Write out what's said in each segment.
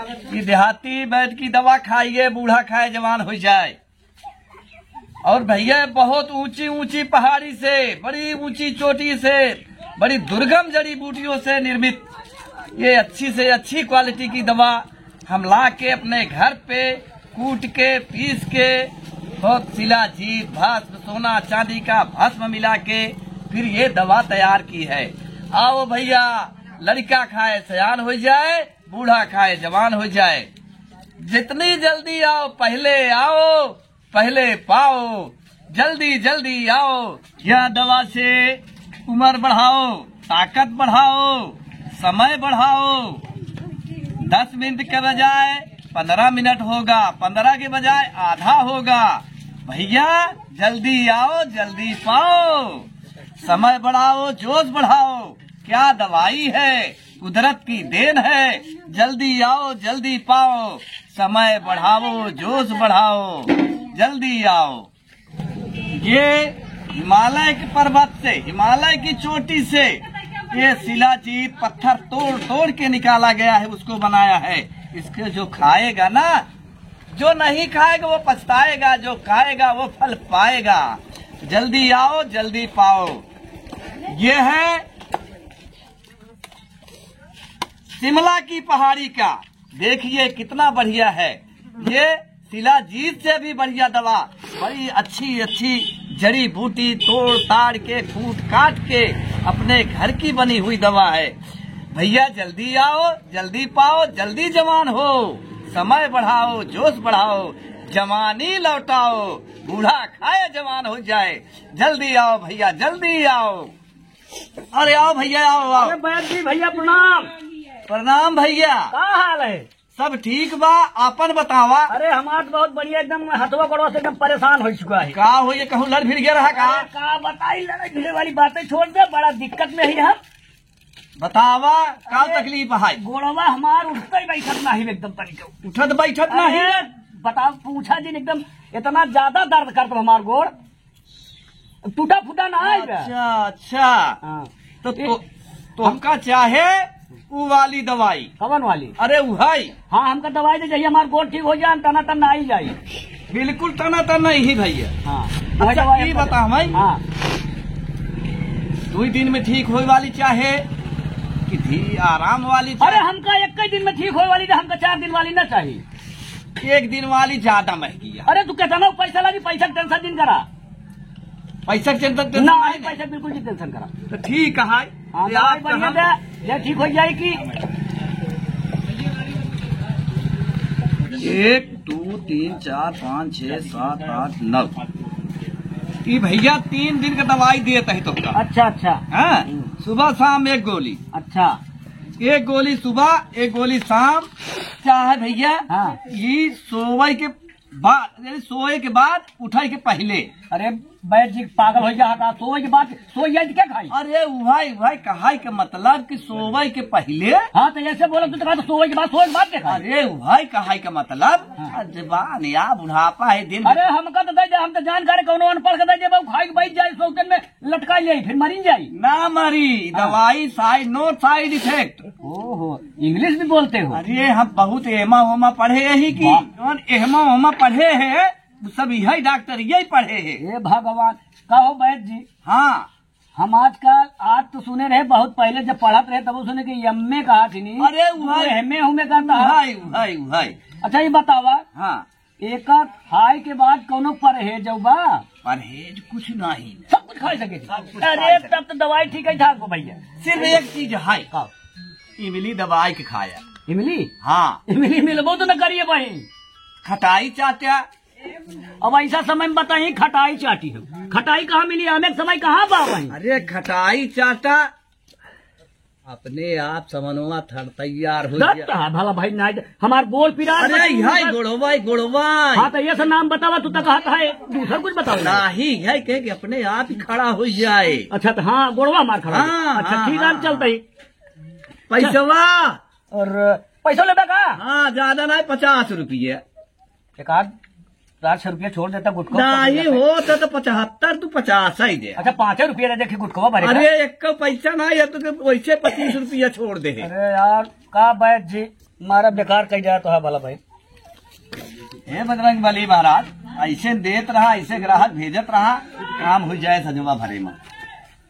कि देहाती वैद्य की दवा खाइए, बूढ़ा खाए जवान हो जाए। और भैया बहुत ऊंची ऊंची पहाड़ी से, बड़ी ऊंची चोटी से, बड़ी दुर्गम जड़ी बूटियों से निर्मित ये अच्छी से अच्छी क्वालिटी की दवा हम ला के अपने घर पे कूट के पीस के बहुत शिलाजीत, भस्म, सोना चांदी का भस्म मिला के फिर ये दवा तैयार की है। आओ भैया, लड़का खाए सयान हो जाए, बूढ़ा खाए जवान हो जाए। जितनी जल्दी आओ, पहले पाओ, जल्दी जल्दी आओ। यह दवा से उम्र बढ़ाओ, ताकत बढ़ाओ, समय बढ़ाओ। 10 मिनट के बजाय 15 मिनट होगा, 15 के बजाय आधा होगा। भैया जल्दी आओ, जल्दी पाओ, समय बढ़ाओ, जोश बढ़ाओ। क्या दवाई है, कुदरत की देन है। जल्दी आओ, जल्दी पाओ, समय बढ़ाओ, जोश बढ़ाओ, जल्दी आओ। ये हिमालय के पर्वत से, हिमालय की चोटी से ये शिलाजीत पत्थर तोड़ तोड़ के निकाला गया है, उसको बनाया है। इसके जो खाएगा ना, जो नहीं खाएगा वो पछताएगा, जो खाएगा वो फल पाएगा। जल्दी आओ, जल्दी पाओ। ये है शिमला की पहाड़ी का, देखिए कितना बढ़िया है। ये शिलाजीत से भी बढ़िया दवा, बड़ी अच्छी अच्छी जड़ी बूटी तोड़ ताड़ के कूट काट के अपने घर की बनी हुई दवा है। भैया जल्दी आओ, जल्दी पाओ, जल्दी जवान हो, समय बढ़ाओ, जोश बढ़ाओ, जवानी लौटाओ। बूढ़ा खाए जवान हो जाए। जल्दी आओ भैया, जल्दी आओ। अरे आओ भैया, आओ आओ। बैद जी भैया प्रणाम। प्रणाम भैया। का हाल है? सब ठीक बा, आपन बतावा। अरे हमार तो बहुत बढ़िया, एकदम हथवा गोड़वा से एकदम परेशान हो चुका है। का हो, ये कहूँ लड़ भिड़ गया रहा का? का बताई, लड़ाई भिड़े वाली बातें छोड़ दे, बड़ा दिक्कत में ही हम। बतावा का तकलीफ है? गोड़वा हमार उठता ही बैठत नहीं, एकदम तरीके उठत बैठत नहीं। बताओ, पूछा जी एकदम इतना ज्यादा दर्द करता हमार गोड़, टूटा फूटा ना है। अच्छा अच्छा, तो हमका चाहे वो वाली दवाई। कवन वाली? अरे वही। हाँ, हमका दवाई दे जाइए, हमार गोड़ ठीक हो जाए, तना तन आई जाये। बिल्कुल तना तन ही भैया। हाँ, अच्छा ये बता हमें। हाँ, 2 दिन में ठीक होने वाली चाहे कि धी आराम वाली चाहे? अरे हमका 1 दिन में ठीक होने वाली, हमका 4 दिन वाली ना चाहिए। 1 दिन वाली ज्यादा महंगी है। अरे तू कहता ना पैसा लगी, पैसा टेंशन दिन करा। पैसा टेंशन ना, पैसा बिल्कुल नहीं टेंशन करा। तो ठीक है। ये ठीक हो जाएगी। 1 2 3 4 5 6 7 8 9 ये भैया 3 दिन का दवाई दिए थे तो। अच्छा अच्छा। हाँ, सुबह शाम 1 गोली। अच्छा, 1 गोली सुबह, 1 गोली शाम। क्या है भैया? हाँ, ये सोए के बाद, यानी सोए के बाद उठाई के पहले। अरे बैठ जी पागल हो गया, सोए के बाद सोई जाए क्या खाई? अरे भाई कहा के मतलब कि सोए के पहले। हाँ, तो ऐसे बोला तो सोए के बाद क्या खाई? अरे भाई कहा का मतलब। हाँ। जवान या बुढ़ापा है दिन। अरे हमका तो दे, हम तो जानकारी कौन अनपढ़ के दे, खाई के बैठ जाये, सौतन में लटका जाये, फिर मरी जाये ना। मरी दवाई नो साइड इफेक्ट। ओहो, इंग्लिश भी बोलते हो? अरे हम बहुत एमा ओमा पढ़े यही की, एमा ओमा पढ़े है, सब यही डॉक्टर यही पढ़े है। हे भगवान, कहो बैठ जी। हाँ, हम आज तो सुने रहे, बहुत पहले जब पढ़त रहे तब सुने कि एमए कहा थी नहीं। अरे एमए हुमे करता है। अच्छा ये बतावा। हाँ, एक खाए के बाद कोनो परहेज बा? परहेज कुछ नहीं, सब कुछ खा सके। अरे तब तो दवाई ठीक है था भैया। सिर्फ एक चीज है, इमली दवाई के खाया। इमली? हाँ, इमली मिलबो तो न करिए भाई। खटाई चाटा। अब ऐसा समय में बताइए, खटाई चाटी है, खटाई कहाँ मिली? हमें समय कहाँ बा भाई? अरे खटाई चाटा अपने आप समनवा थर तैयार हो गया। भला भाई ना हमार बोल पिरा। अरे यही गोड़वा। हाँ, तो ये सब नाम बतावा, तू तो कहता है दूसरा कुछ बताओ। नहीं है कि अपने आप ही खड़ा हो जाए। अच्छा, तो हाँ गोड़वा मार खड़ा। अच्छा ठीक है, चलता ही। पैसवा और पैसा लेता का? हाँ, ज्यादा नहीं, 50 रुपये। 1-4 रुपया छोड़ देता गुटको। नहीं होता तो 75, तू 50 ही दे। अच्छा, 5 रुपया देखे गुटको भरे। अरे एक पैसा नहीं है तो वैसे 25 रुपया छोड़ दे। अरे यार का बैठ जी, मारा बेकार कही जाए तो है भला भाई। हे बजरंग बली महाराज, ऐसे देत रहा, ऐसे ग्राहक भेजत रहा, काम हो जाए सजवा भरे में।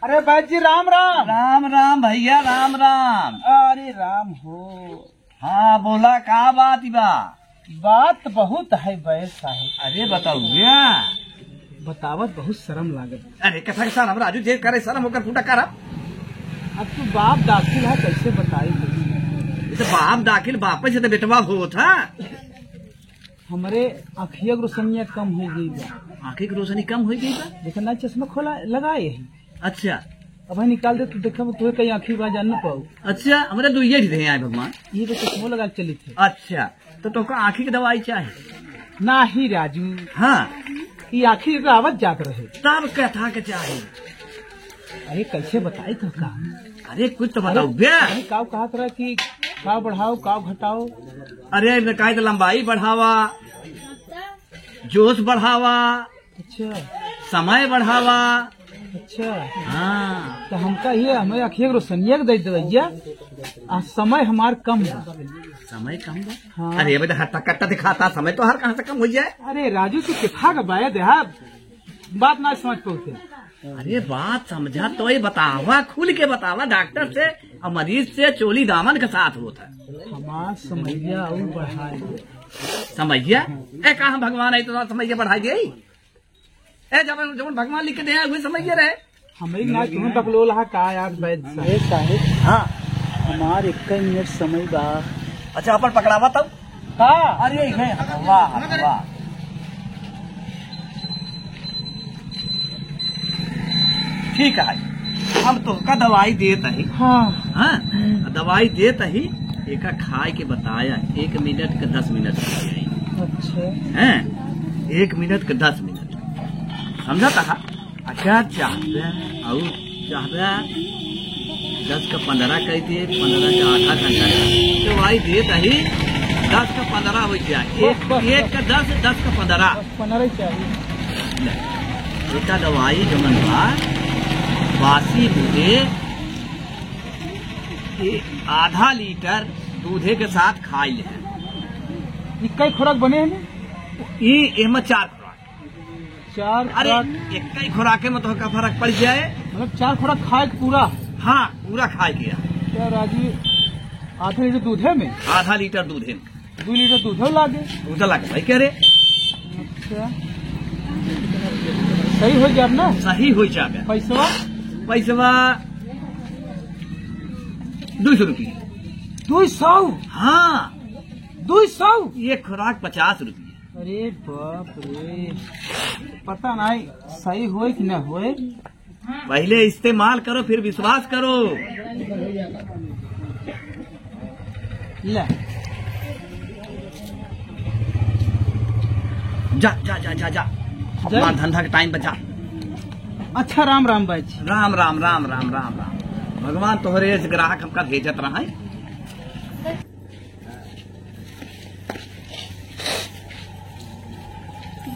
अरे बैद जी राम राम। राम राम भैया, राम राम। अरे राम हो। हाँ बोला, का बात बा? बात बहुत है बैद साहब। अरे बताओ भैया। बतावत बहुत शर्म लागत। अरे कथा के सर हम राजू जे करे शर्म होकर फूटा करब। अब तू बाप दाखिल है, कैसे बताई? तो बाप दाखिल बापे से तो बेटवा हो था। हमारे आँखिया की रोशनिया कम हो गई बा। आंखें की रोशनी कम हो गई बा। देखा ना चश्मा खोला लगाए है। अच्छा अब है निकाल दे तो देखा तुम्हें कहीं आँखी बात जान न पाओ। अच्छा, हमारे दो ये थे आए भगवान। ये तो चश्मो लगा के चली थे। अच्छा तो तुमको आँखी की दवाई चाहिए? ना ही राजू, हाँ ये आँखी का आवाज जात रहे। तब कथा के चाहिए। अरे कैसे बताई तो का? अरे कुछ तो बताओ भैया। अरे काव कहा रहा कि काव बढ़ाओ काव घटाओ। अरे कहा तो लंबाई बढ़ावा, जोश बढ़ावा, अच्छा समय बढ़ावा। अच्छा, हाँ तो हमका ये हमें आँखिया की रोशनिया दे दवैया। समय हमार कम है। समय कम है। हाँ। अरे बेटा हट्टा कट्टा दिखाता, समय तो हर कहाँ से कम हो जाए। अरे राजू तू कितना का बाया दे बात ना समझ पाते। अरे बात समझा तो ये बतावा, खुल के बतावा। डॉक्टर से और मरीज से चोली दामन के साथ होता है। हमार समैया और बढ़ाए। समैया ए कहा भगवान है तो समैया बढ़ाई गई। ए जब जब भगवान लिख के दे हुए समैया रहे। हमें ना तुम्हें बकलोल हा का यार बैद साहेब। हाँ हमार 21 मिनट समय बा। अच्छा अपन पकड़ावा तब का? अरे वाह वाह, ठीक है। हम तो का दवाई देता ही। हाँ हाँ दवाई देता ही। एक खाए के बताया 1 मिनट के 10 मिनट अच्छा है। 1 मिनट के 10 मिनट समझा था। अच्छा चाहते और चाहते 10 का 15 कह दिए, 15 का आधा घंटा दवाई देता ही। 10 का 15 हो जाए। एक का 10, 10 का 15 15 चाहिए। बेटा दवाई जो मनवा बासी दूधे आधा लीटर दूधे के साथ खाई ले। ये कई खुराक बने हैं? एम 4 खुराक। 4 अरे खुराक? एक ही खुराके में तो का फर्क पड़ जाए। मतलब 4 खुराक खाए के पूरा? हाँ पूरा खाए गया। क्या राजू आधा लीटर दूधे में? आधा लीटर दूधे में 2 लीटर दूधे लागे। दूध लगा भाई कह रहे। अच्छा सही हो जाए ना? सही हो जाए। पैसा? पैसा 200 रुपये। 200? हाँ 200? ये खुराक 50 रुपये। अरे बाप रे, पता नहीं सही होए कि न होए। पहले इस्तेमाल करो फिर विश्वास करो। ले जा जा जा जा जा अपना धंधा का टाइम बचा। अच्छा राम राम भाई। राम राम राम राम राम राम। भगवान तोहरे से ग्राहक हमका भेजत रहा है।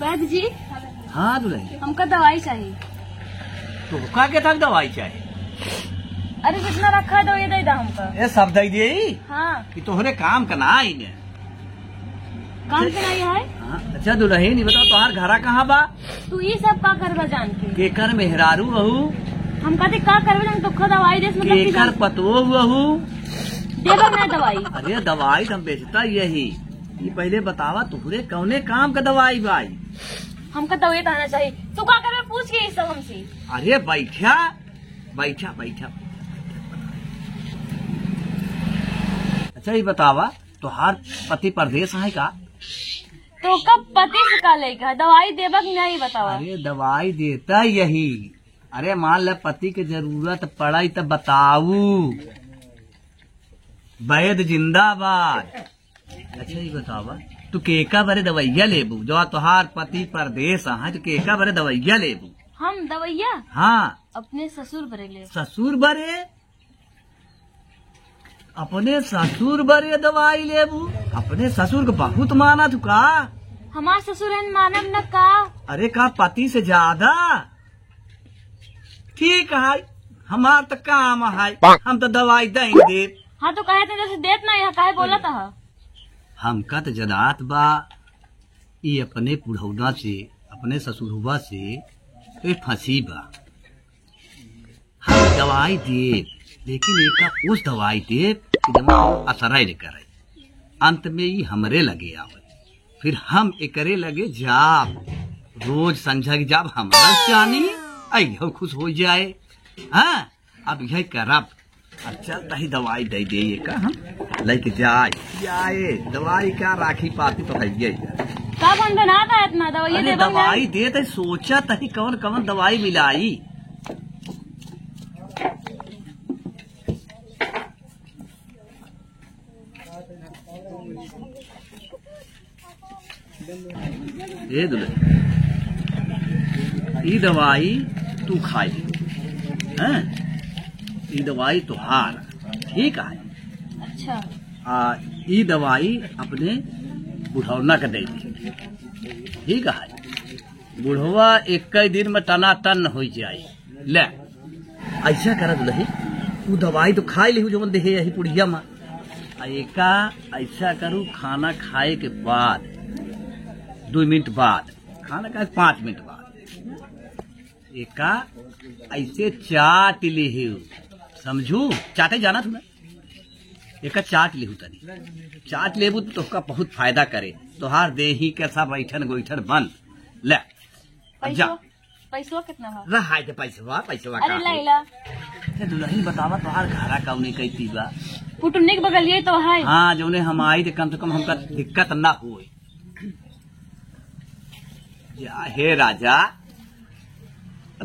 वैद्य जी हाँ दुल्हन हमका दवाई चाहिए। तो का के तक दवाई चाहिए? अरे जितना रखा है दवाई दे दा हमका। ये सब दे दिए हाँ कि तोहरे काम का ना आई ने। काम के नहीं है। हाँ, अच्छा दुल्हन ये बताओ तोहार घरा कहाँ बा? तू ये सब का करवा जान के? केकर मेहरारू बहू? हम कहते का करवे जान तो दवाई दे मतलब कि केकर पतो बहू? देगा मैं दवाई। अरे दवाई तो हम बेचता यही। ये पहले बतावा तुहरे कौने काम का दवाई भाई? हमका दवाई आना चाहिए। तू का करवे पूछ के ये सब हमसे। अरे बैठा बैठा बैठा। अच्छा ये बतावा तुहार पति परदेश है का? तो कब पति से का लेगा दवाई देबा कि नहीं बतावा? अरे दवाई देता यही। अरे मान ले पति के जरूरत पड़ा तो बताऊ। वैद जिंदाबाद। अच्छा ये बतावा तू केका बरे दवाइया लेबू? जो तुहार पति परदेश है तो केका बरे दवाइया लेबू? हम दवाइया हाँ अपने ससुर भरे ले। ससुर बरे? अपने ससुर बरे दवाई लेबू? अपने ससुर को बहुत माना तू का? हमार ससुर मानव न का? अरे का पति से ज्यादा? ठीक है हमार तो काम है। हम तो दवाई देंगे। हाँ तो कहे थे जैसे देत नहीं है काहे बोला था? हमका तो जनात बा ये अपने बुढ़ौना से अपने ससुरबा से तो फंसी बा। हम दवाई दे लेकिन एक उस दवाई दे कि जब असर नहीं करे, अंत में ये हमरे लगे आवे, फिर हम एकरे लगे जाब रोज संझा की जाब हमारा जानी आई खुश हो जाए। हाँ अब यही करब। अब चलता ही दवाई दे दे ये का हम लेके जाए दवाई क्या राखी पाती तो है ये का कौन बनाता है इतना दवाई? अरे दवाई दे तो सोचा तही कौन कौन दवाई मिलाई। ये दुल्हन ये दवाई तू खाई, हैं? ये दवाई तुहार ठीक है। अच्छा ये दवाई अपने बुढ़ौना का दे दी ठीक है। बुढ़वा एक दिन में टना टन हो जाए। ले ऐसा कर दुल्ही तू दवाई तो खाई ली जो देहे यही पुड़िया में एका ऐसा करूँ खाना खाए के बाद 2 मिनट बाद खाना खाए 5 मिनट बाद एका ऐसे चाट ली समझू चाटे जाना तुम्हें एक चाट लेहू तनी चाट लेबू तो तोहका बहुत फायदा करे तोहार देही के सब बैठन गोइठन बन। ले जा पैसवा कितना बा? रहा है पैसवा अरे लैला दुल्हन बतावा तोहार घरा कौनी कैसी बा? कुटुम्बी के बगल ये तो है। हाँ जो हम आई तो कम से कम हमका दिक्कत ना हो। हे राजा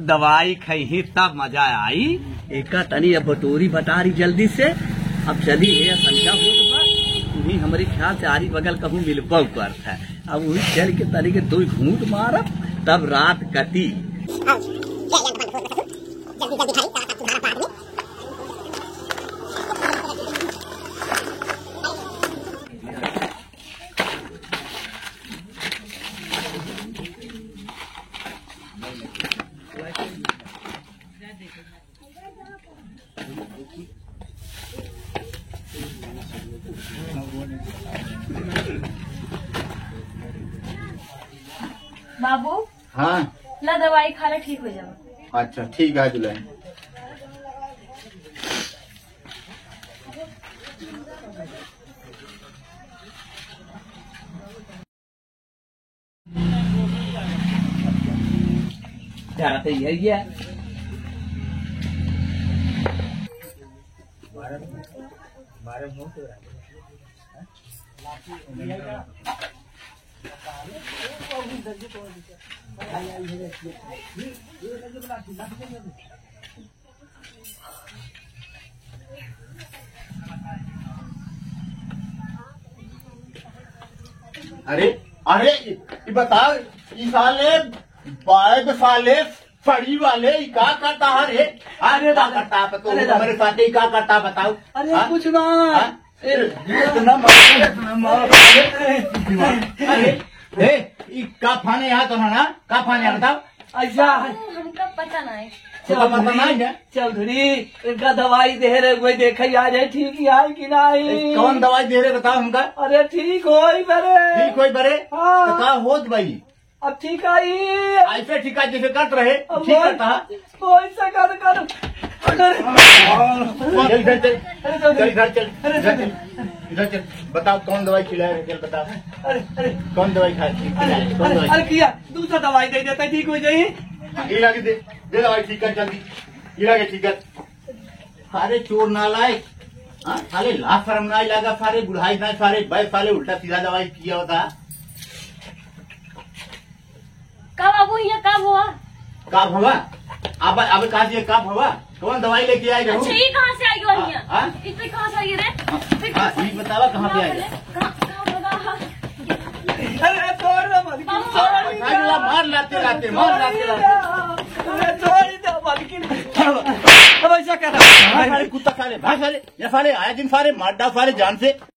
दवाई खही तब मजा आई। एक तनी अब बटोरी बटारी जल्दी से अब चली है संख्या हो तुम्हें हमारे ख्याल से आरी बगल कहूँ मिलबा कर था। अब वही चल के तनी के 2 घूंट मारब तब रात कटी। बाबू हाँ ला दवाई खा ले ठीक हो जाओ। अच्छा ठीक है दुल्हन। क्या तो यही है अरे अरे ये बता ये साले बाद साले फड़ी वाले ये क्या करता है रे? अरे क्या करता है तो हमारे साथ ही क्या करता बताओ? अरे हाँ? कुछ ना हाँ? इतना मार अरे ये का फाने यहाँ तो ना का फाने बताओ? ऐसा हमका पता नहीं। तो पता नहीं है चौधरी इनका दवाई दे रहे कोई देखा आ जाए ठीक ही है कि नहीं? कौन दवाई दे रहे बताओ हमका? अरे ठीक हो बरे ठीक कोई बरे हाँ। तो का होत भाई अब ठीक आई ऐसे ठीक है जैसे करते रहे ठीक करता है। कोई से कर चल इधर चल चल इधर चल इधर चल बताओ कौन दवाई खिलाए रहे चल बताओ कौन दवाई खाए कौन दवाई अरे किया दूसरा दवाई दे देता ठीक हो जाए। गिरा के दे दवाई ठीक कर जल्दी गिरा के ठीक कर। सारे चोर ना लाए सारे लाश शर्म ना लगा सारे बुढ़ाई ना सारे बैठ साले उल्टा सीधा दवाई किया होता। कब बाबू ये कब हुआ? कब हुआ अब कहा दिए कब हुआ कौन दवाई लेके आए अच्छा ये कहाँ से आई हो? हाँ? इतने कहाँ से आई रे? ये बतावा कहाँ पे आए? अरे छोड़ दो मत मार लाते लाते मार लाते लाते छोड़ दो मत अब ऐसा कर साले कुत्ता साले भाई साले ये साले आए दिन सारे मार डाल साले जान से।